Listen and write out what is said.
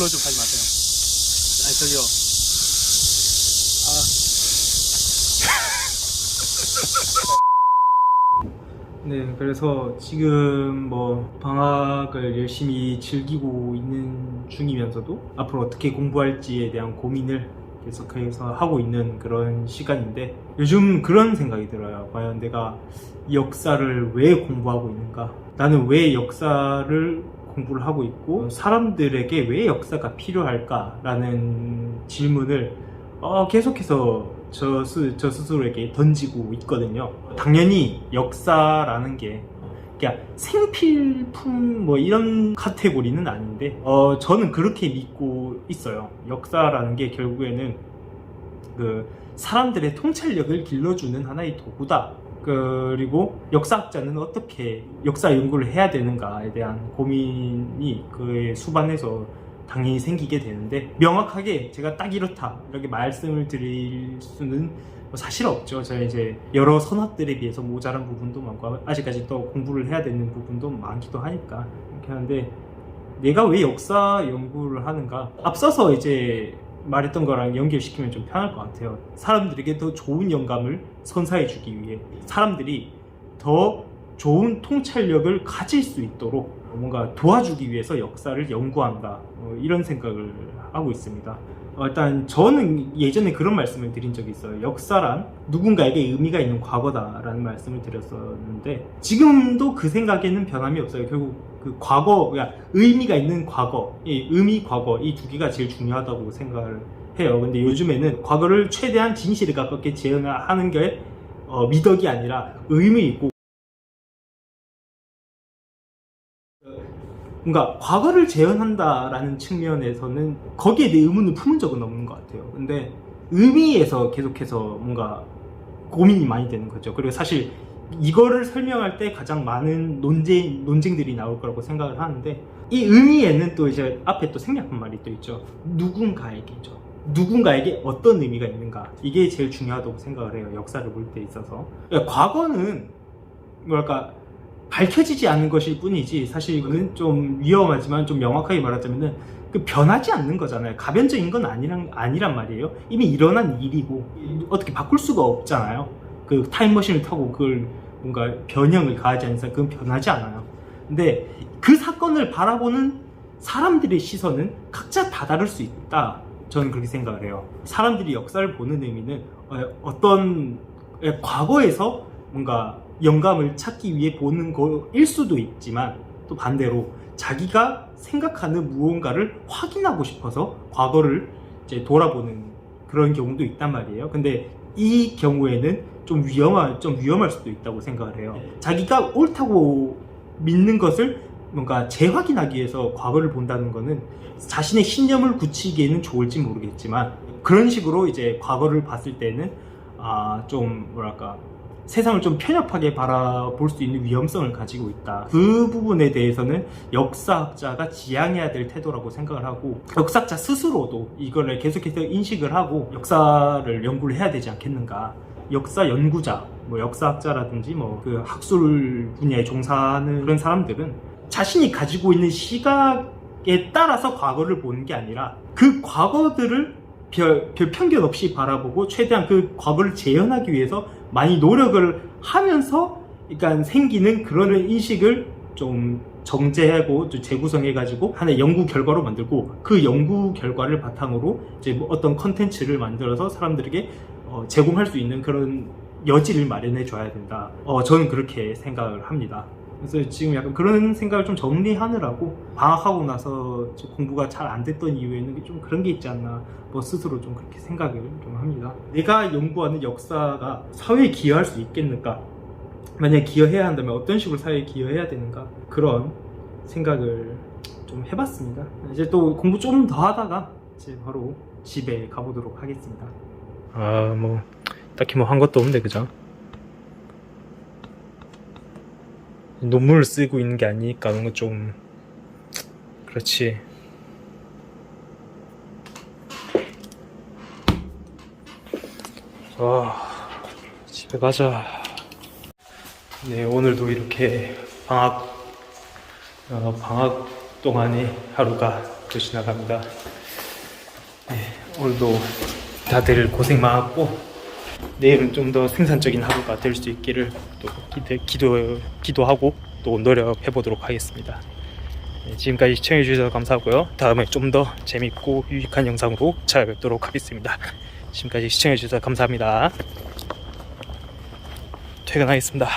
클로즈업 하지 마세요. 아니 저기요. 네, 그래서 지금 뭐 방학을 열심히 즐기고 있는 중이면서도 앞으로 어떻게 공부할지에 대한 고민을 계속해서 하고 있는 그런 시간인데, 요즘 그런 생각이 들어요. 과연 내가 역사를 왜 공부하고 있는가? 나는 왜 역사를 공부를 하고 있고 사람들에게 왜 역사가 필요할까라는 질문을 계속해서 저 스스로에게 던지고 있거든요. 당연히 역사라는 게 그냥 생필품 뭐 이런 카테고리는 아닌데 저는 그렇게 믿고 있어요. 역사라는 게 결국에는 그 사람들의 통찰력을 길러주는 하나의 도구다. 그리고 역사학자는 어떻게 역사 연구를 해야 되는가에 대한 고민이 그의 수반에서 당연히 생기게 되는데, 명확하게 제가 딱 이렇다 이렇게 말씀을 드릴 수는 사실 없죠. 제가 이제 여러 선학들에 비해서 모자란 부분도 많고 아직까지 또 공부를 해야 되는 부분도 많기도 하니까 이렇게 하는데, 내가 왜 역사 연구를 하는가? 앞서서 이제 말했던 거랑 연결시키면 좀 편할 것 같아요. 사람들에게 더 좋은 영감을 선사해 주기 위해, 사람들이 더 좋은 통찰력을 가질 수 있도록 뭔가 도와주기 위해서 역사를 연구한다, 이런 생각을 하고 있습니다. 일단 저는 예전에 그런 말씀을 드린 적이 있어요. 역사란 누군가에게 의미가 있는 과거다라는 말씀을 드렸었는데, 지금도 그 생각에는 변함이 없어요. 결국 그 과거, 그러니까 의미가 있는 과거, 의미, 과거, 이 두 개가 제일 중요하다고 생각을 해요. 근데 요즘에는 과거를 최대한 진실에 가깝게 재현하는 게 미덕이 아니라 의미 있고, 뭔가 과거를 재현한다라는 측면에서는 거기에 대해 의문을 품은 적은 없는 것 같아요. 근데 의미에서 계속해서 뭔가 고민이 많이 되는 거죠. 그리고 사실 이거를 설명할 때 가장 많은 논쟁들이 나올 거라고 생각을 하는데, 이 의미에는 또 이제 앞에 또 생략한 말이 또 있죠. 누군가에게죠. 누군가에게 어떤 의미가 있는가, 이게 제일 중요하다고 생각을 해요. 역사를 볼 때 있어서. 그러니까 과거는 뭐랄까 밝혀지지 않는 것일 뿐이지, 사실 이거는 좀 위험하지만 좀 명확하게 말하자면은 그 변하지 않는 거잖아요. 가변적인 건 아니란 말이에요. 이미 일어난 일이고 어떻게 바꿀 수가 없잖아요. 그 타임머신을 타고 그걸 뭔가 변형을 가하지 않는 이상 그건 변하지 않아요. 근데 그 사건을 바라보는 사람들의 시선은 각자 다 다를 수 있다, 저는 그렇게 생각을 해요. 사람들이 역사를 보는 의미는 어떤 과거에서 뭔가 영감을 찾기 위해 보는 거일 수도 있지만, 또 반대로 자기가 생각하는 무언가를 확인하고 싶어서 과거를 이제 돌아보는 그런 경우도 있단 말이에요. 근데 이 경우에는 좀 위험할 수도 있다고 생각을 해요. 자기가 옳다고 믿는 것을 뭔가 재확인하기 위해서 과거를 본다는 거는 자신의 신념을 굳히기에는 좋을지 모르겠지만, 그런 식으로 이제 과거를 봤을 때는 좀 뭐랄까 세상을 좀 편협하게 바라볼 수 있는 위험성을 가지고 있다. 그 부분에 대해서는 역사학자가 지향해야 될 태도라고 생각을 하고, 역사학자 스스로도 이거를 계속해서 인식을 하고 역사를 연구를 해야 되지 않겠는가. 역사 연구자, 뭐 역사학자라든지 뭐 그 학술 분야에 종사하는 그런 사람들은 자신이 가지고 있는 시각에 따라서 과거를 보는 게 아니라 그 과거들을 별 편견 없이 바라보고 최대한 그 과거를 재현하기 위해서 많이 노력을 하면서 그러니까 생기는 그런 인식을 좀 정제하고 좀 재구성해가지고 하나의 연구 결과로 만들고, 그 연구 결과를 바탕으로 이제 뭐 어떤 컨텐츠를 만들어서 사람들에게 제공할 수 있는 그런 여지를 마련해 줘야 된다. 저는 그렇게 생각을 합니다. 그래서 지금 약간 그런 생각을 좀 정리하느라고, 방학하고 나서 공부가 잘 안 됐던 이유에는 좀 그런 게 있지 않나, 뭐 스스로 좀 그렇게 생각을 좀 합니다. 내가 연구하는 역사가 사회에 기여할 수 있겠는가? 만약에 기여해야 한다면 어떤 식으로 사회에 기여해야 되는가? 그런 생각을 좀 해봤습니다. 이제 또 공부 좀 더 하다가 이제 바로 집에 가보도록 하겠습니다. 뭐 딱히 뭐 한 것도 없는데, 그죠? 논문을 쓰고 있는 게 아니니까 그런 거 좀 그렇지. 집에 가자. 네, 오늘도 이렇게 방학 동안에 하루가 또 지나갑니다. 네, 오늘도 다들 고생 많았고 내일은 좀 더 생산적인 하루가 될 수 있기를 또 기도하고 또 노력해 보도록 하겠습니다. 네, 지금까지 시청해 주셔서 감사하고요. 다음에 좀 더 재밌고 유익한 영상으로 찾아뵙도록 하겠습니다. 지금까지 시청해 주셔서 감사합니다. 퇴근하겠습니다.